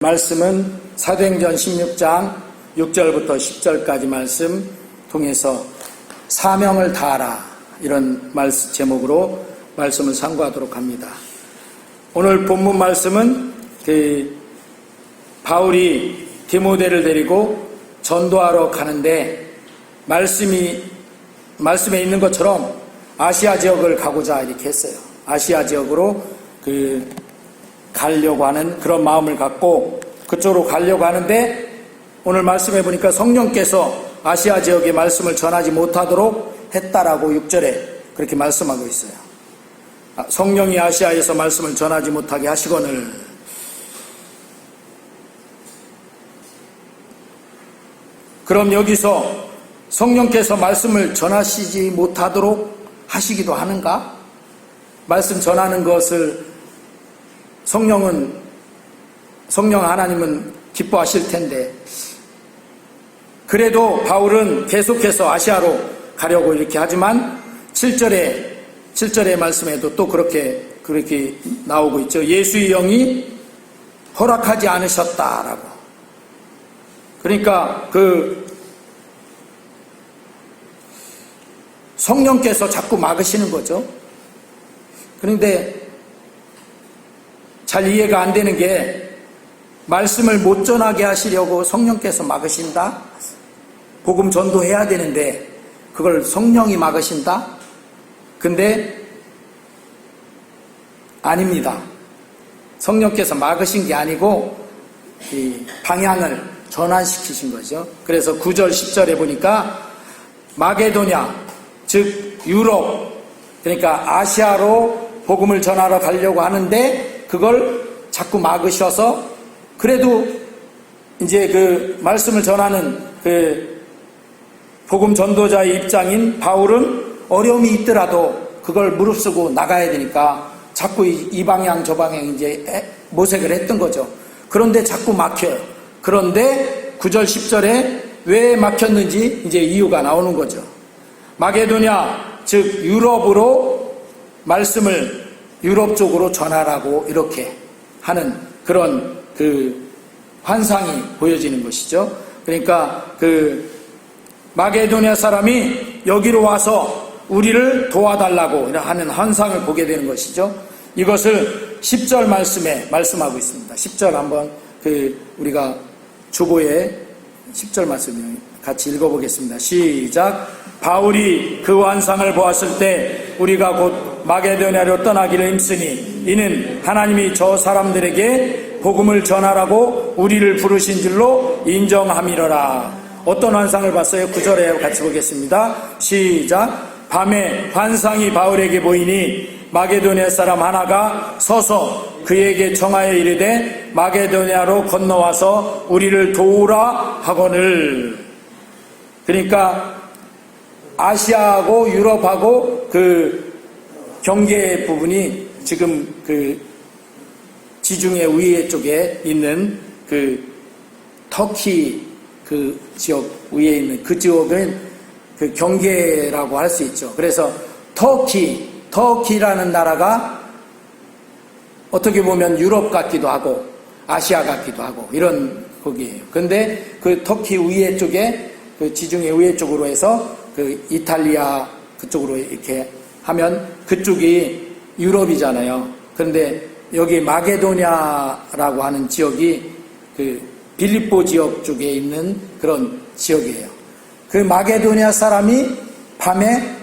말씀은 사도행전 16장 6절부터 10절까지 말씀 통해서 사명을 다하라, 이런 제목으로 말씀을 상고하도록 합니다. 오늘 본문 말씀은 바울이 디모데를 데리고 전도하러 가는데 말씀에 있는 것처럼 아시아 지역을 가고자 이렇게 했어요. 아시아 지역으로 가려고 하는 그런 마음을 갖고 그쪽으로 가려고 하는데, 오늘 말씀해 보니까 성령께서 아시아 지역에 말씀을 전하지 못하도록 했다라고 6절에 그렇게 말씀하고 있어요. 성령이 아시아에서 말씀을 전하지 못하게 하시거늘. 그럼 여기서 성령께서 말씀을 전하시지 못하도록 하시기도 하는가? 말씀 전하는 것을 성령 하나님은 기뻐하실 텐데, 그래도 바울은 계속해서 아시아로 가려고 이렇게 하지만 7절의 말씀에도 또 그렇게 나오고 있죠. 예수의 영이 허락하지 않으셨다라고. 그러니까 성령께서 자꾸 막으시는 거죠. 그런데 잘 이해가 안 되는 게, 말씀을 못 전하게 하시려고 성령께서 막으신다? 복음 전도해야 되는데 그걸 성령이 막으신다? 근데 아닙니다. 성령께서 막으신 게 아니고 이 방향을 전환시키신 거죠. 그래서 9절 10절에 보니까 마게도냐, 즉 유럽, 그러니까 아시아로 복음을 전하러 가려고 하는데 그걸 자꾸 막으셔서, 그래도 이제 말씀을 전하는 복음 전도자의 입장인 바울은 어려움이 있더라도 그걸 무릅쓰고 나가야 되니까 자꾸 이 방향 저 방향 이제 모색을 했던 거죠. 그런데 자꾸 막혀요. 그런데 9절 10절에 왜 막혔는지 이제 이유가 나오는 거죠. 마게도냐, 즉 유럽으로 말씀을 유럽 쪽으로 전하라고 이렇게 하는 그런 환상이 보여지는 것이죠. 그러니까 마게도냐 사람이 여기로 와서 우리를 도와달라고 하는 환상을 보게 되는 것이죠. 이것을 10절 말씀에 말씀하고 있습니다. 10절 한번 우리가 주보에 10절 말씀 같이 읽어보겠습니다. 시작. 바울이 그 환상을 보았을 때 우리가 곧 마게도냐로 떠나기를 힘쓰니 이는 하나님이 저 사람들에게 복음을 전하라고 우리를 부르신 줄로 인정함이로라. 어떤 환상을 봤어요? 9절에 같이 보겠습니다. 시작. 밤에 환상이 바울에게 보이니 마게도냐 사람 하나가 서서 그에게 청하여 이르되 마게도냐로 건너와서 우리를 도우라 하거늘. 그러니까 아시아하고 유럽하고 경계 부분이 지금 지중해 위에 쪽에 있는 터키 지역 위에 있는 그 지역은 경계라고 할 수 있죠. 그래서 터키라는 나라가 어떻게 보면 유럽 같기도 하고 아시아 같기도 하고 이런 거기에요. 근데 터키 위에 쪽에 지중해 위에 쪽으로 해서 이탈리아 그쪽으로 이렇게 하면 그쪽이 유럽이잖아요. 그런데 여기 마게도냐라고 하는 지역이 빌립보 지역 쪽에 있는 그런 지역이에요. 마게도냐 사람이 밤에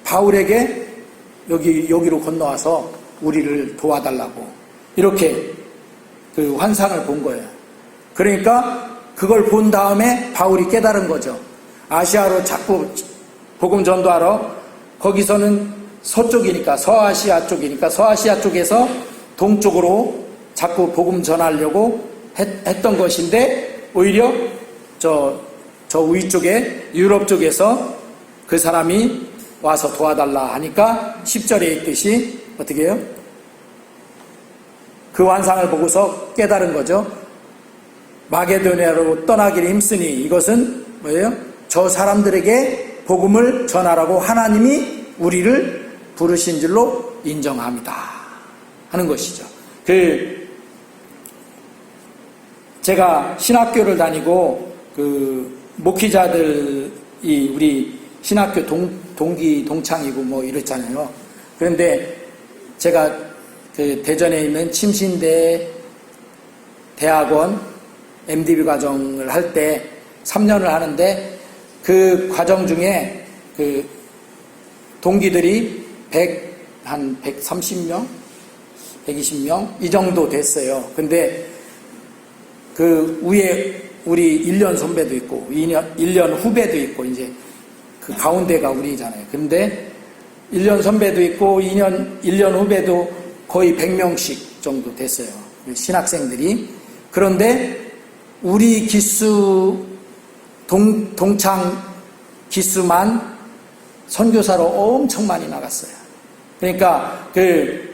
바울에게 여기로 건너와서 우리를 도와달라고 이렇게 환상을 본 거예요. 그러니까 그걸 본 다음에 바울이 깨달은 거죠. 아시아로 자꾸 복음 전도하러, 거기서는 서쪽이니까 서아시아 쪽에서 동쪽으로 자꾸 복음 전하려고 했던 것인데, 오히려 저 위쪽에 유럽 쪽에서 그 사람이 와서 도와달라 하니까 10절에 있듯이 어떻게 해요? 그 환상을 보고서 깨달은 거죠. 마게도냐로 떠나기를 힘쓰니 이것은 뭐예요? 저 사람들에게 복음을 전하라고 하나님이 우리를 부르신 줄로 인정합니다 하는 것이죠. 제가 신학교를 다니고 그 목회자들이 우리 신학교 동기 동창이고 뭐 이랬잖아요. 그런데 제가 그 대전에 있는 침신대 대학원 MDB 과정을 할 때 3년을 하는데 그 과정 중에 그 동기들이 한 130명, 120명 이 정도 됐어요. 근데 그 위에 우리 1년 선배도 있고 1년 후배도 있고 이제 그 가운데가 우리잖아요. 근데 1년 선배도 있고 1년 후배도 거의 100명씩 정도 됐어요. 신학생들이. 그런데 우리 기수 동창 기수만 선교사로 엄청 많이 나갔어요. 그러니까 그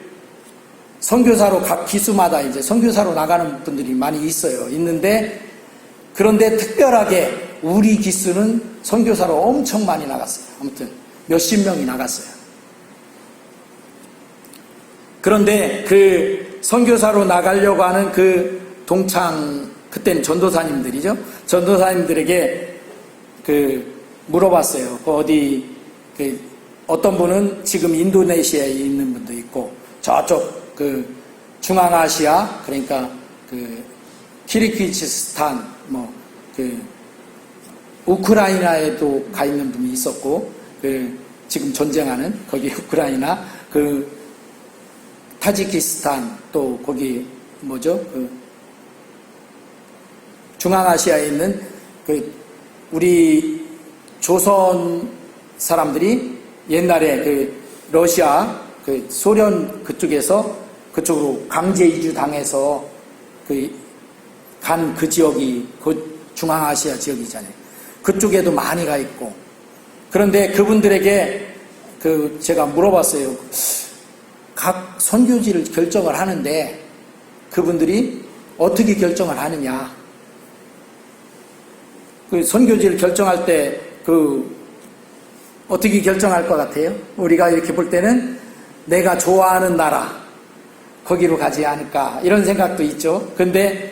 선교사로 각 기수마다 이제 선교사로 나가는 분들이 많이 있어요. 있는데 그런데 특별하게 우리 기수는 선교사로 엄청 많이 나갔어요. 아무튼 몇십 명이 나갔어요. 그런데 그 선교사로 나가려고 하는 그 동창 그때는 전도사님들이죠. 전도사님들에게 그 물어봤어요. 그 어디 그 어떤 분은 지금 인도네시아에 있는 분도 있고 저쪽 그 중앙아시아 그러니까 그 키르기즈스탄 뭐 그 우크라이나에도 가 있는 분이 있었고 그 지금 전쟁하는 거기 우크라이나 그 타지키스탄 또 거기 뭐죠 그 중앙아시아에 있는 그 우리 조선 사람들이 옛날에 그 러시아 그 소련 그쪽으로 강제 이주 당해서 간 그 지역이 그 중앙아시아 지역이잖아요. 그쪽에도 많이 가 있고 그런데 그분들에게 그 제가 물어봤어요. 각 선교지를 결정을 하는데 그분들이 어떻게 결정을 하느냐? 그 선교지를 결정할 때 그 어떻게 결정할 것 같아요? 우리가 이렇게 볼 때는 내가 좋아하는 나라 거기로 가지 않을까 이런 생각도 있죠. 근데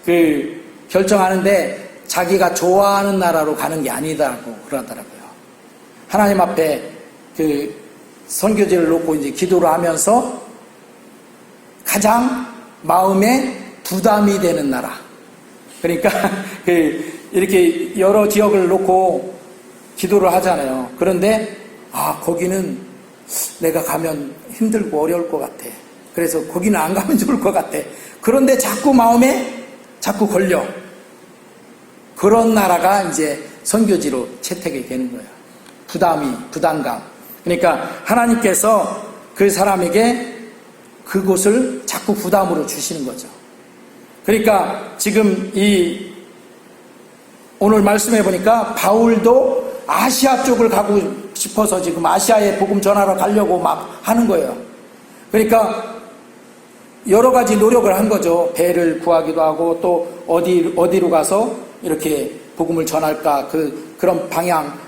그 결정하는데 자기가 좋아하는 나라로 가는 게 아니다라고 그러더라고요. 하나님 앞에 그 선교지를 놓고 이제 기도를 하면서 가장 마음에 부담이 되는 나라. 그러니까 이렇게 여러 지역을 놓고 기도를 하잖아요. 그런데 거기는 내가 가면 힘들고 어려울 것 같아. 그래서 거기는 안 가면 좋을 것 같아. 그런데 자꾸 마음에 자꾸 걸려. 그런 나라가 이제 선교지로 채택이 되는 거예요. 부담감. 그러니까 하나님께서 그 사람에게 그곳을 자꾸 부담으로 주시는 거죠. 그러니까 지금 오늘 말씀해 보니까 바울도 아시아 쪽을 가고 싶어서 지금 아시아에 복음 전하러 가려고 막 하는 거예요. 그러니까 여러 가지 노력을 한 거죠. 배를 구하기도 하고 또 어디로 가서 이렇게 복음을 전할까 그런 방향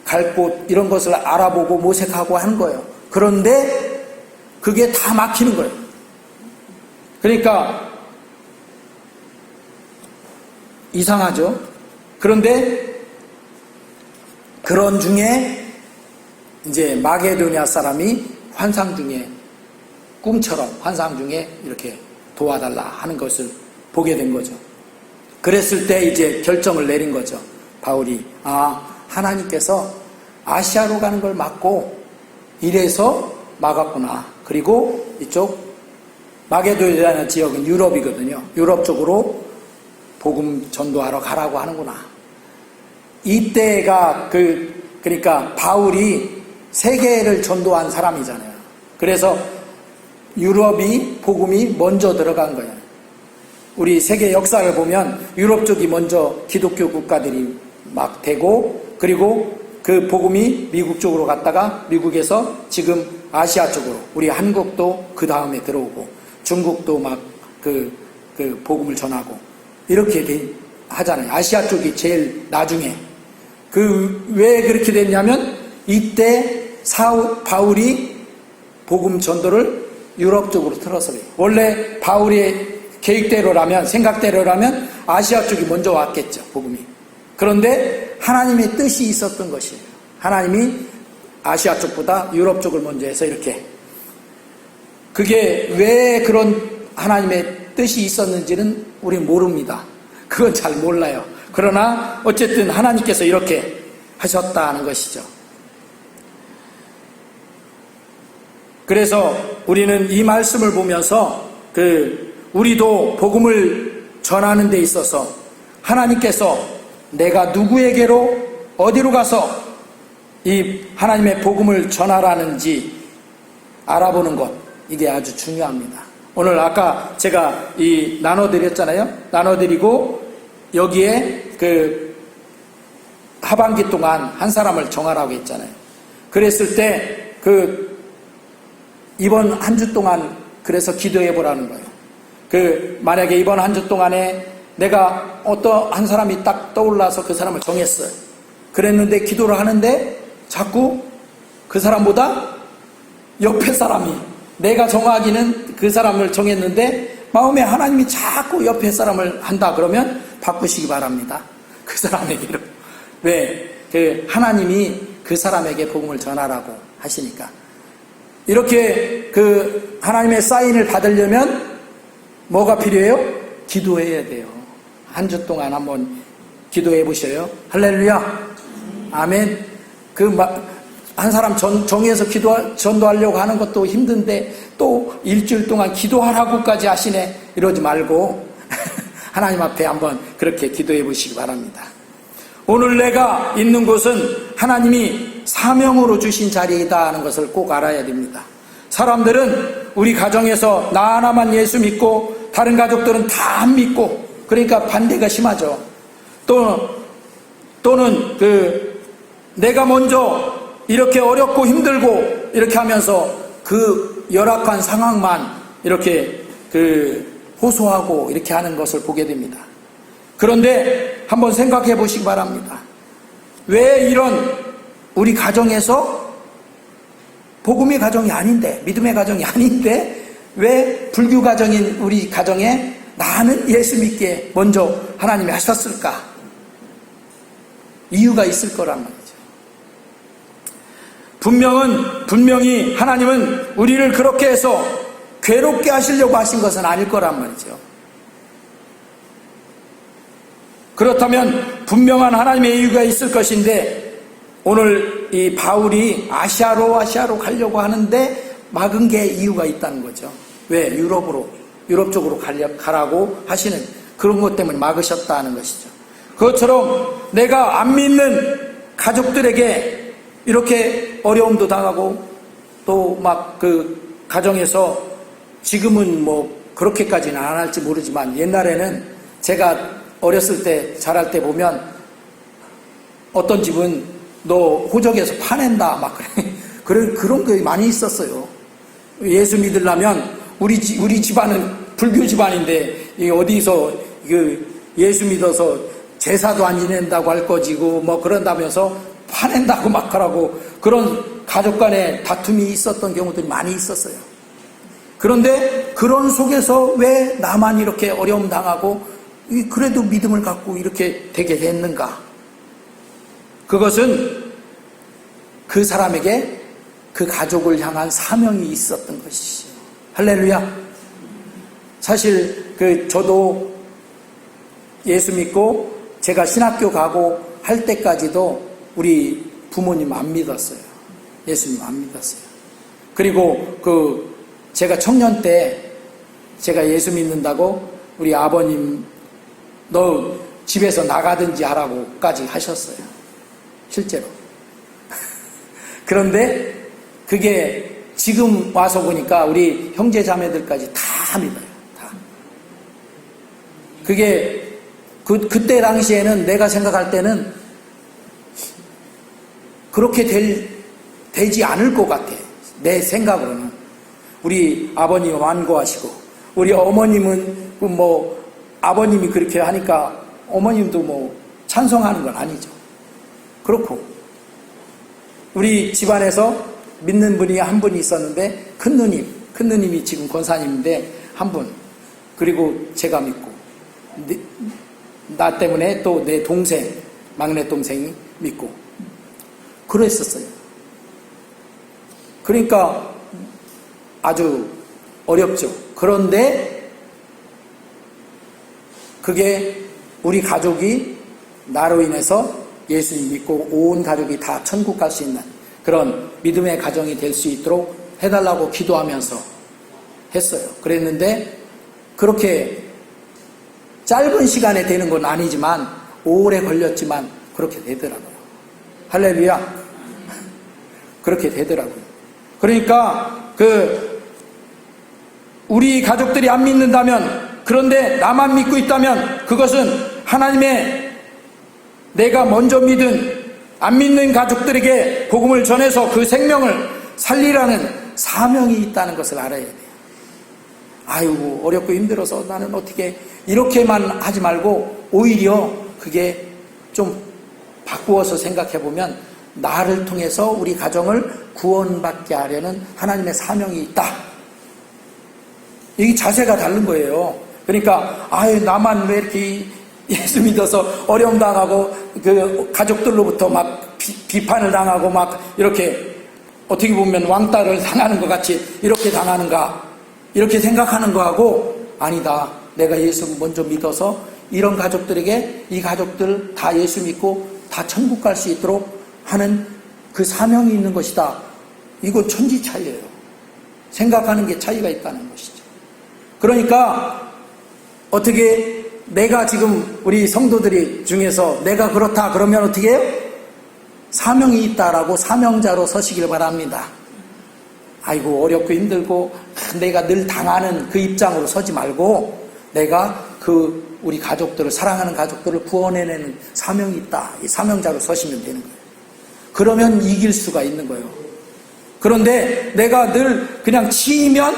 갈 곳 이런 것을 알아보고 모색하고 하는 거예요. 그런데 그게 다 막히는 거예요. 그러니까 이상하죠. 그런데 그런 중에 이제 마게도니아 사람이 꿈처럼 환상 중에 이렇게 도와달라 하는 것을 보게 된 거죠. 그랬을 때 이제 결정을 내린 거죠. 바울이 하나님께서 아시아로 가는 걸 막고 이래서 막았구나. 그리고 이쪽 마게도니아 지역은 유럽이거든요. 유럽 쪽으로 복음 전도하러 가라고 하는구나. 이때가 그러니까 바울이 세계를 전도한 사람이잖아요. 그래서 유럽이 복음이 먼저 들어간 거예요. 우리 세계 역사를 보면 유럽 쪽이 먼저 기독교 국가들이 막 되고 그리고 그 복음이 미국 쪽으로 갔다가 미국에서 지금 아시아 쪽으로 우리 한국도 그 다음에 들어오고 중국도 막 그 복음을 전하고 이렇게 하잖아요. 아시아 쪽이 제일 나중에 왜 그렇게 됐냐면 이때 바울이 복음 전도를 유럽 쪽으로 틀어서 그래요. 원래 바울의 계획대로라면, 생각대로라면 아시아 쪽이 먼저 왔겠죠, 복음이. 그런데 하나님의 뜻이 있었던 것이에요. 하나님이 아시아 쪽보다 유럽 쪽을 먼저 해서 이렇게. 그게 왜 그런 하나님의 뜻이 있었는지는 우리는 모릅니다. 그건 잘 몰라요. 그러나 어쨌든 하나님께서 이렇게 하셨다는 것이죠. 그래서 우리는 이 말씀을 보면서 우리도 복음을 전하는 데 있어서 하나님께서 내가 누구에게로 어디로 가서 이 하나님의 복음을 전하라는지 알아보는 것, 이게 아주 중요합니다. 오늘 아까 제가 나눠드렸잖아요. 나눠드리고 여기에 하반기 동안 한 사람을 정하라고 했잖아요. 그랬을 때 이번 한 주 동안 그래서 기도해 보라는 거예요. 만약에 이번 한 주 동안에 내가 어떤 한 사람이 딱 떠올라서 그 사람을 정했어요. 그랬는데 기도를 하는데 자꾸 그 사람보다 옆에 사람이, 내가 정하기는 그 사람을 정했는데 마음에 하나님이 자꾸 옆에 사람을 한다 그러면 바꾸시기 바랍니다. 그 사람에게로. 왜? 하나님이 그 사람에게 복음을 전하라고 하시니까. 이렇게 하나님의 사인을 받으려면 뭐가 필요해요? 기도해야 돼요. 한 주 동안 한번 기도해 보셔요. 할렐루야. 아멘. 한 사람 정해서 전도하려고 하는 것도 힘든데 또 일주일 동안 기도하라고까지 하시네. 이러지 말고 하나님 앞에 한번 그렇게 기도해 보시기 바랍니다. 오늘 내가 있는 곳은 하나님이 사명으로 주신 자리이다 하는 것을 꼭 알아야 됩니다. 사람들은 우리 가정에서 나 하나만 예수 믿고 다른 가족들은 다 안 믿고, 그러니까 반대가 심하죠. 또는 내가 먼저 이렇게 어렵고 힘들고 이렇게 하면서 그 열악한 상황만 이렇게 호소하고 이렇게 하는 것을 보게 됩니다. 그런데 한번 생각해 보시기 바랍니다. 왜 이런 우리 가정에서 복음의 가정이 아닌데, 믿음의 가정이 아닌데 왜 불교 가정인 우리 가정에 나는 예수 믿게 먼저 하나님이 하셨을까? 이유가 있을 거란 말이죠. 분명히 하나님은 우리를 그렇게 해서 괴롭게 하시려고 하신 것은 아닐 거란 말이죠. 그렇다면 분명한 하나님의 이유가 있을 것인데, 오늘 이 바울이 아시아로 가려고 하는데 막은 게 이유가 있다는 거죠. 왜? 유럽 쪽으로 가라고 하시는 그런 것 때문에 막으셨다는 것이죠. 그것처럼 내가 안 믿는 가족들에게 이렇게 어려움도 당하고 또 막 가정에서 지금은 그렇게까지는 안 할지 모르지만 옛날에는 제가 어렸을 때 자랄 때 보면 어떤 집은 너 호적에서 파낸다 막 그런 게 많이 있었어요. 예수 믿으려면 우리 집안은 불교 집안인데 어디서 예수 믿어서 제사도 안 지낸다고 할 거지고 그런다면서 파낸다고 막 하라고, 그런 가족 간에 다툼이 있었던 경우들이 많이 있었어요. 그런데 그런 속에서 왜 나만 이렇게 어려움 당하고 그래도 믿음을 갖고 이렇게 되게 됐는가? 그것은 그 사람에게 그 가족을 향한 사명이 있었던 것이죠. 할렐루야. 사실 저도 예수 믿고 제가 신학교 가고 할 때까지도 우리 부모님 안 믿었어요. 예수님 안 믿었어요. 그리고 제가 청년 때 제가 예수 믿는다고 우리 아버님 너 집에서 나가든지 하라고까지 하셨어요. 실제로. 그런데 그게 지금 와서 보니까 우리 형제 자매들까지 다 믿어요. 다. 그게 그때 당시에는 내가 생각할 때는 그렇게 되지 않을 것 같아. 내 생각으로는. 우리 아버님 완고하시고 우리 어머님은 아버님이 그렇게 하니까 어머님도 찬성하는 건 아니죠. 그렇고 우리 집안에서 믿는 분이 한 분 있었는데 큰 누님이 지금 권사님인데 한 분, 그리고 제가 믿고, 나 때문에 또 내 동생, 막내 동생이 믿고, 그랬었어요. 그러니까 아주 어렵죠. 그런데 그게 우리 가족이 나로 인해서 예수님 믿고 온 가족이 다 천국 갈 수 있는 그런 믿음의 가정이 될 수 있도록 해달라고 기도하면서 했어요. 그랬는데 그렇게 짧은 시간에 되는 건 아니지만 오래 걸렸지만 그렇게 되더라고요. 할렐루야. 그렇게 되더라고요. 그러니까 우리 가족들이 안 믿는다면, 그런데 나만 믿고 있다면 그것은 하나님의, 내가 먼저 믿은 안 믿는 가족들에게 복음을 전해서 그 생명을 살리라는 사명이 있다는 것을 알아야 돼요. 아이고 어렵고 힘들어서 나는 어떻게, 이렇게만 하지 말고 오히려 그게 좀 바꾸어서 생각해 보면 나를 통해서 우리 가정을 구원받게 하려는 하나님의 사명이 있다. 이 자세가 다른 거예요. 그러니까 아유 나만 왜 이렇게 예수 믿어서 어려움 당하고 그 가족들로부터 막 비판을 당하고 막 이렇게 어떻게 보면 왕따를 당하는 것 같이 이렇게 당하는가, 이렇게 생각하는 거하고, 아니다, 내가 예수 먼저 믿어서 이런 가족들에게 이 가족들 다 예수 믿고 다 천국 갈 수 있도록 하는 그 사명이 있는 것이다. 이거 천지 차이예요. 생각하는 게 차이가 있다는 것이죠. 그러니까 어떻게 내가 지금 우리 성도들이 중에서 내가 그렇다 그러면 어떻게 해요? 사명이 있다라고 사명자로 서시길 바랍니다. 아이고 어렵고 힘들고 내가 늘 당하는 그 입장으로 서지 말고, 내가 그 우리 가족들을, 사랑하는 가족들을 구원해내는 사명이 있다, 이 사명자로 서시면 되는 거예요. 그러면 이길 수가 있는 거예요. 그런데 내가 늘 그냥 치이면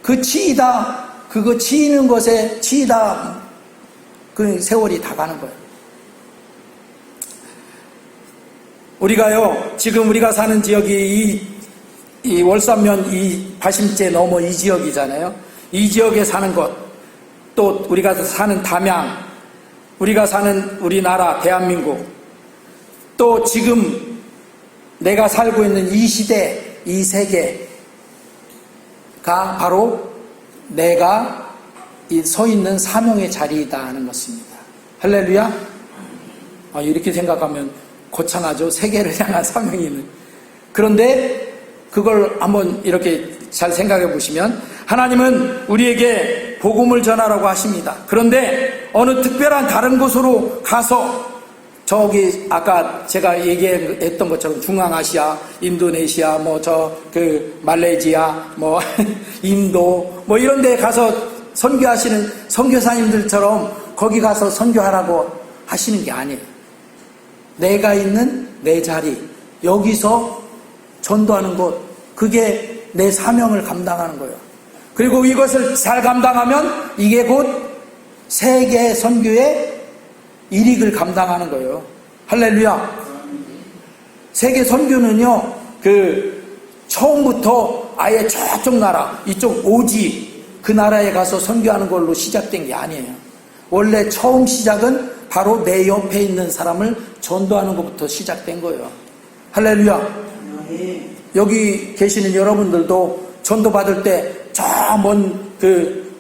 그 치이다, 그거 치이는 것에 치이다, 그 세월이 다 가는 거예요. 우리가요, 지금 우리가 사는 지역이 이 월산면 이 바심제 넘어 이 지역이잖아요. 이 지역에 사는 것, 또 우리가 사는 담양, 우리가 사는 우리나라 대한민국, 또 지금 내가 살고 있는 이 시대, 이 세계가 바로 내가 서 있는 사명의 자리이다 하는 것입니다. 할렐루야. 이렇게 생각하면 거창하죠. 세계를 향한 사명이 있는. 그런데 그걸 한번 이렇게 잘 생각해 보시면, 하나님은 우리에게 복음을 전하라고 하십니다. 그런데 어느 특별한 다른 곳으로 가서, 저기 아까 제가 얘기했던 것처럼 중앙아시아, 인도네시아, 말레이시아, 인도, 이런 데 가서 선교하시는 선교사님들처럼 거기 가서 선교하라고 하시는 게 아니에요. 내가 있는 내 자리, 여기서 전도하는 것, 그게 내 사명을 감당하는 거예요. 그리고 이것을 잘 감당하면 이게 곧 세계 선교의 일익을 감당하는 거예요. 할렐루야. 세계 선교는요, 처음부터 아예 저쪽 나라, 이쪽 오지, 그 나라에 가서 선교하는 걸로 시작된 게 아니에요. 원래 처음 시작은 바로 내 옆에 있는 사람을 전도하는 것부터 시작된 거예요. 할렐루야. 여기 계시는 여러분들도 전도 받을 때 저 먼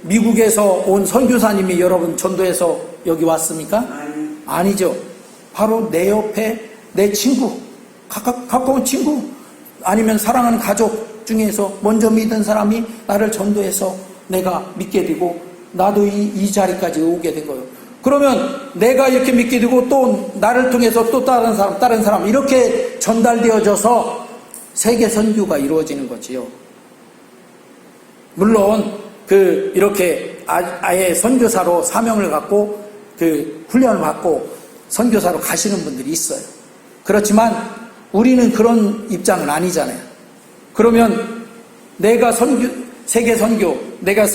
미국에서 온 선교사님이 여러분 전도해서 여기 왔습니까? 아니죠. 바로 내 옆에 내 친구, 가까운 친구, 아니면 사랑하는 가족 중에서 먼저 믿은 사람이 나를 전도해서 내가 믿게 되고 나도 이 자리까지 오게 된 거예요. 그러면 내가 이렇게 믿게 되고 또 나를 통해서 또 다른 사람 이렇게 전달되어져서 세계 선교가 이루어지는 거지요. 물론 이렇게 아예 선교사로 사명을 갖고 훈련을 받고 선교사로 가시는 분들이 있어요. 그렇지만 우리는 그런 입장은 아니잖아요. 그러면 내가 세계 선교, 내가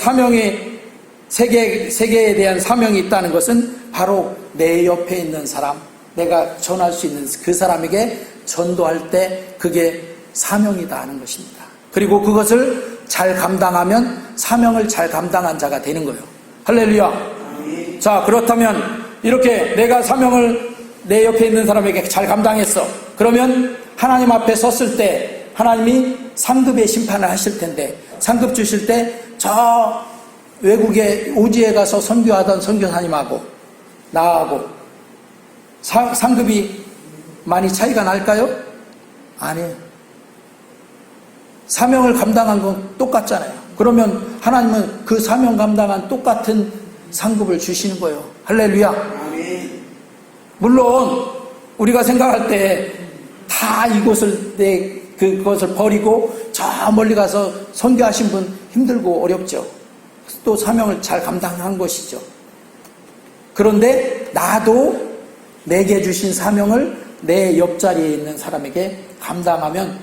세계에 대한 사명이 있다는 것은 바로 내 옆에 있는 사람, 내가 전할 수 있는 그 사람에게 전도할 때 그게 사명이다 하는 것입니다. 그리고 그것을 잘 감당하면 사명을 잘 감당한 자가 되는 거예요. 할렐루야. 자, 그렇다면 이렇게 내가 사명을 내 옆에 있는 사람에게 잘 감당했어. 그러면 하나님 앞에 섰을 때 하나님이 상급의 심판을 하실 텐데, 상급 주실 때 저 외국에 오지에 가서 선교하던 선교사님하고 나하고 상급이 많이 차이가 날까요? 아니에요. 사명을 감당한 건 똑같잖아요. 그러면 하나님은 그 사명 감당한 똑같은 상급을 주시는 거예요. 할렐루야. 물론 우리가 생각할 때 다 이곳을 그것을 버리고 저 멀리 가서 선교하신 분 힘들고 어렵죠. 또 사명을 잘 감당한 것이죠. 그런데 나도 내게 주신 사명을 내 옆자리에 있는 사람에게 감당하면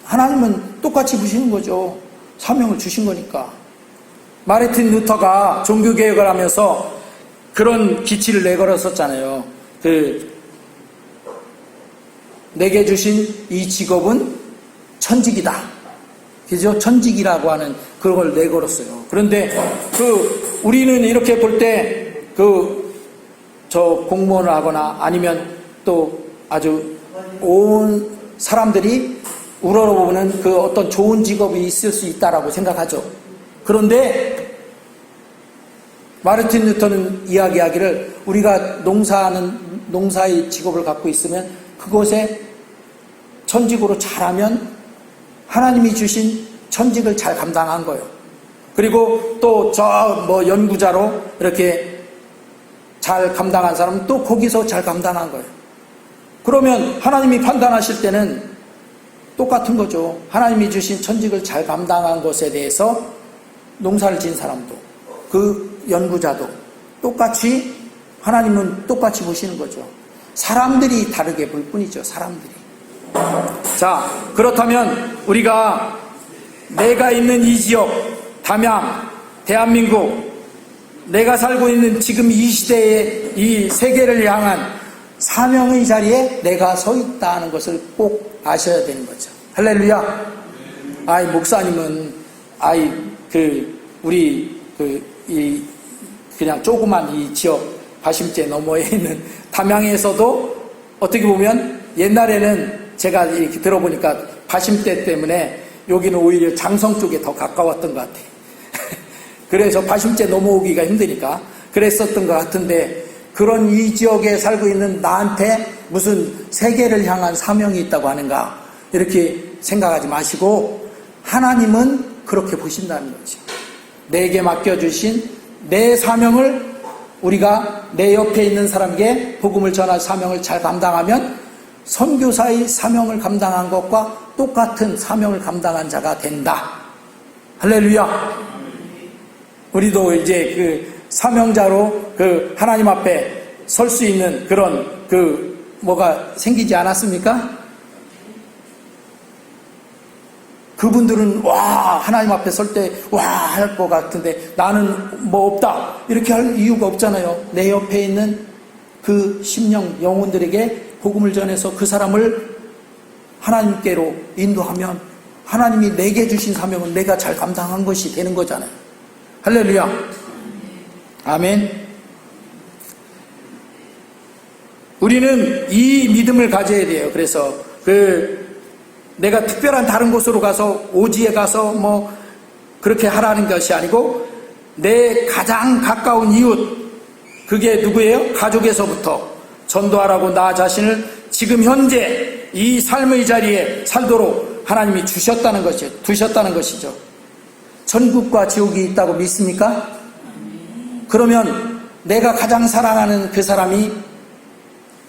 하나님은 똑같이 주시는 거죠. 사명을 주신 거니까. 마르틴 루터가 종교개혁을 하면서 그런 기치를 내걸었었잖아요. 내게 주신 이 직업은 천직이다. 그죠? 천직이라고 하는 그걸 내걸었어요. 그런데 우리는 이렇게 볼 때 저 공무원을 하거나 아니면 또 아주 온 사람들이 우러러보는 그 어떤 좋은 직업이 있을 수 있다라고 생각하죠. 그런데 마르틴 루터는 이야기하기를 우리가 농사의 직업을 갖고 있으면 그곳에 천직으로 잘하면 하나님이 주신 천직을 잘 감당한 거예요. 그리고 또 연구자로 이렇게 잘 감당한 사람은 또 거기서 잘 감당한 거예요. 그러면 하나님이 판단하실 때는 똑같은 거죠. 하나님이 주신 천직을 잘 감당한 것에 대해서 농사를 지은 사람도 그 연구자도 똑같이 하나님은 똑같이 보시는 거죠. 사람들이 다르게 볼 뿐이죠. 사람들이. 자, 그렇다면 우리가 내가 있는 이 지역, 담양, 대한민국, 내가 살고 있는 지금 이 시대의 이 세계를 향한 사명의 자리에 내가 서 있다는 것을 꼭 아셔야 되는 거죠. 할렐루야. 목사님은 그냥 조그만 이 지역 바심제 너머에 있는 담양에서도 어떻게 보면 옛날에는 제가 이렇게 들어보니까 바심대 때문에 여기는 오히려 장성 쪽에 더 가까웠던 것 같아요. 그래서 바심제 넘어오기가 힘드니까 그랬었던 것 같은데, 그런 이 지역에 살고 있는 나한테 무슨 세계를 향한 사명이 있다고 하는가, 이렇게 생각하지 마시고 하나님은 그렇게 보신다는 거죠. 내게 맡겨주신 내 사명을 우리가 내 옆에 있는 사람에게 복음을 전할 사명을 잘 감당하면 선교사의 사명을 감당한 것과 똑같은 사명을 감당한 자가 된다. 할렐루야. 우리도 이제 사명자로 하나님 앞에 설 수 있는 그런 뭐가 생기지 않았습니까? 그분들은 하나님 앞에 설 때 할 것 같은데 나는 뭐 없다 이렇게 할 이유가 없잖아요. 내 옆에 있는 그 심령 영혼들에게 복음을 전해서 그 사람을 하나님께로 인도하면 하나님이 내게 주신 사명은 내가 잘 감당한 것이 되는 거잖아요. 할렐루야. 아멘. 우리는 이 믿음을 가져야 돼요. 그래서 내가 특별한 다른 곳으로 가서 오지에 가서 뭐 그렇게 하라는 것이 아니고 내 가장 가까운 이웃, 그게 누구예요? 가족에서부터 전도하라고 나 자신을 지금 현재 이 삶의 자리에 살도록 하나님이 두셨다는 것이죠. 천국과 지옥이 있다고 믿습니까? 그러면 내가 가장 사랑하는 그 사람이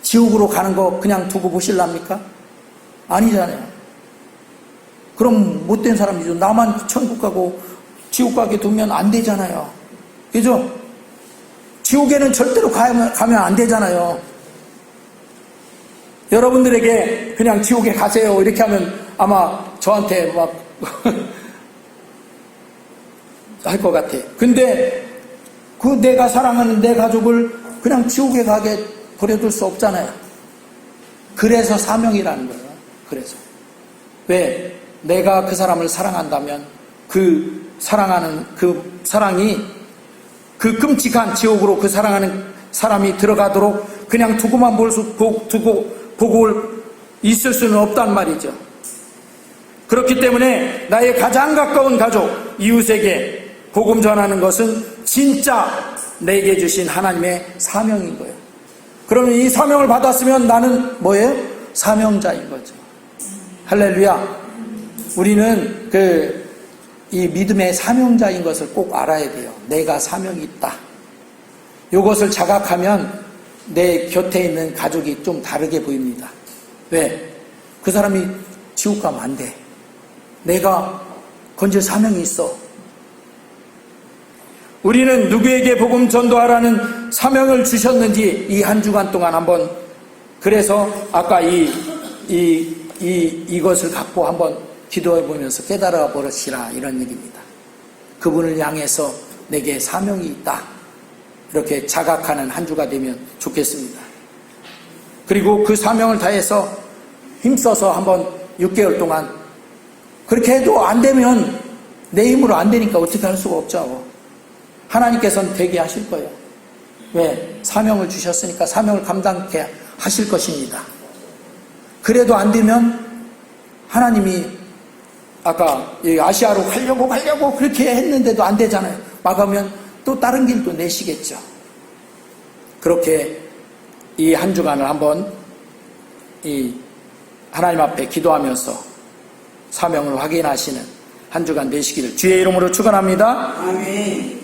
지옥으로 가는 거 그냥 두고 보실랍니까? 아니잖아요. 그럼 못된 사람이죠. 나만 천국 가고 지옥 가게 두면 안 되잖아요. 그죠? 지옥에는 절대로 가면 안 되잖아요. 여러분들에게 그냥 지옥에 가세요 이렇게 하면 아마 저한테 막 할 것 같아. 근데 내가 사랑하는 내 가족을 그냥 지옥에 가게 버려둘 수 없잖아요. 그래서 사명이라는 거예요. 그래서 왜? 내가 그 사람을 사랑한다면 그 사랑하는 그 사랑이 그 끔찍한 지옥으로 그 사랑하는 사람이 들어가도록 그냥 두고만 보고 있을 수는 없단 말이죠. 그렇기 때문에 나의 가장 가까운 가족, 이웃에게 복음 전하는 것은 진짜 내게 주신 하나님의 사명인 거예요. 그러면 이 사명을 받았으면 나는 뭐예요? 사명자인 거죠. 할렐루야. 우리는 이 믿음의 사명자인 것을 꼭 알아야 돼요. 내가 사명이 있다. 이것을 자각하면 내 곁에 있는 가족이 좀 다르게 보입니다. 왜? 그 사람이 지옥 가면 안 돼. 내가 건질 사명이 있어. 우리는 누구에게 복음 전도하라는 사명을 주셨는지 이 한 주간 동안 한번, 그래서 아까 이것을 갖고 한번 기도해 보면서 깨달아 버릇이라 이런 얘기입니다. 그분을 향해서 내게 사명이 있다. 이렇게 자각하는 한 주가 되면 좋겠습니다. 그리고 그 사명을 다해서 힘써서 한번 6개월 동안, 그렇게 해도 안 되면 내 힘으로 안 되니까 어떻게 할 수가 없죠. 하나님께서는 되게 하실 거예요. 왜? 사명을 주셨으니까 사명을 감당케 하실 것입니다. 그래도 안 되면 하나님이 아까 아시아로 가려고 그렇게 했는데도 안 되잖아요. 막으면 또 다른 길도 내시겠죠. 그렇게 이 한 주간을 한번 이 하나님 앞에 기도하면서 사명을 확인하시는 한 주간 되시기를 주의 이름으로 축원합니다. 아멘.